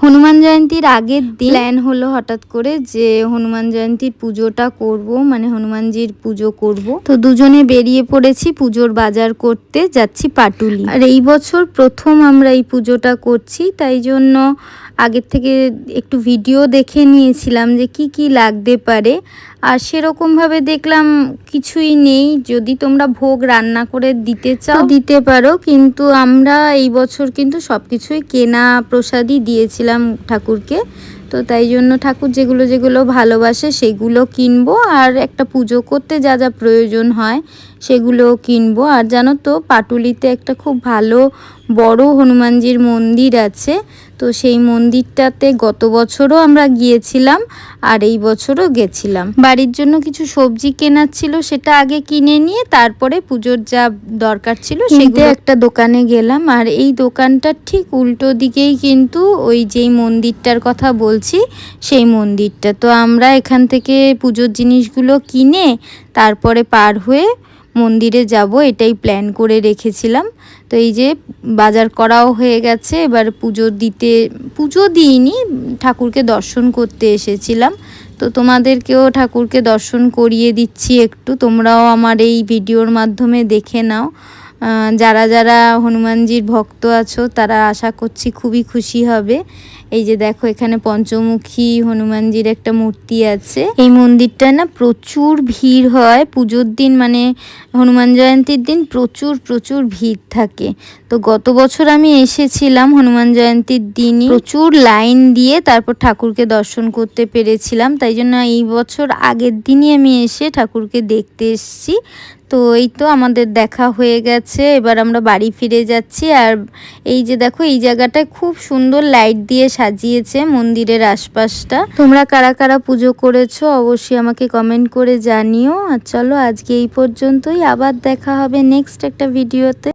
হনুমান জয়ন্তীর আগের দিন প্ল্যান হলো হঠাৎ করে যে হনুমান জয়ন্তীর পুজোটা করব, মানে হনুমানজির পুজো করব। তো দুজনে বেরিয়ে পড়েছি পুজোর বাজার করতে, যাচ্ছি পাটুলি। আর এই বছর প্রথম আমরা এই পুজোটা করছি, তাই জন্য আগের থেকে একটু ভিডিও দেখে নিয়েছিলাম যে কি কি লাগতে পারে। আর সেরকমভাবে দেখলাম কিছুই নেই। যদি তোমরা ভোগ রান্না করে দিতে চাও দিতে পারো, কিন্তু আমরা এই বছর কিন্তু সব কিছুই কেনা প্রসাদই দিয়েছিলাম ঠাকুরকে। তো তাই জন্য ঠাকুর যেগুলো যেগুলো ভালোবাসে সেগুলো কিনবো, আর একটা পুজো করতে যা যা প্রয়োজন হয় সেগুলোও কিনবো। আর জানো তো পাটুলিতে একটা খুব ভালো বড় হনুমানজির মন্দির আছে, তো সেই মন্দিরটাতে গত বছরও আমরা গিয়েছিলাম আর এই বছরও গেছিলাম। বাড়ির জন্য কিছু সবজি কেনার ছিল, সেটা আগে কিনে নিয়ে তারপরে পুজোর যা দরকার ছিল সেগুলো একটা দোকানে গেলাম। আর এই দোকানটার ঠিক উল্টো দিকেই কিন্তু ওই যেই মন্দিরটার কথা বলছি সেই মন্দিরটা। তো আমরা এখান থেকে পুজোর জিনিসগুলো কিনে তারপরে পার হয়ে মন্দিরে যাব, এটাই প্ল্যান করে রেখেছিলাম। তো এই যে বাজার করাও হয়ে গেছে, এবার পুজো দিইনি, ঠাকুরকে দর্শন করতে এসেছিলাম। তো তোমাদেরকেও ঠাকুরকে দর্শন করিয়ে দিচ্ছি একটু, তোমরাও আমার এই ভিডিওর মাধ্যমে দেখে নাও। যারা যারা হনুমানজির ভক্ত আছো তারা আশা করছি খুবই খুশি হবে। এই যে দেখো এখানে পঞ্চমুখী হনুমানজির একটা মূর্তি আছে। এই মন্দিরটা না প্রচুর ভিড় হয় পুজোর দিন, মানে হনুমান জয়ন্তীর দিন প্রচুর প্রচুর ভিড় থাকে। তো গত বছর আমি এসেছিলাম হনুমান জয়ন্তীর দিনই, প্রচুর লাইন দিয়ে তারপর ঠাকুরকে দর্শন করতে পেরেছিলাম। তাই জন্য এই বছর আগের দিনই আমি এসে ঠাকুরকে দেখতে এসেছি। তো এই তো আমাদের দেখা হয়ে গেছে, এবার আমরা বাড়ি ফিরে যাচ্ছি। আর এই যে দেখো এই জায়গাটায় খুব সুন্দর লাইট দিয়ে সাজিয়েছে মন্দিরের আশপাশটা। তোমরা কারা কারা পুজো করেছো অবশ্যই আমাকে কমেন্ট করে জানিও। আর চলো আজকে এই পর্যন্তই, আবার দেখা হবে নেক্সট একটা ভিডিওতে।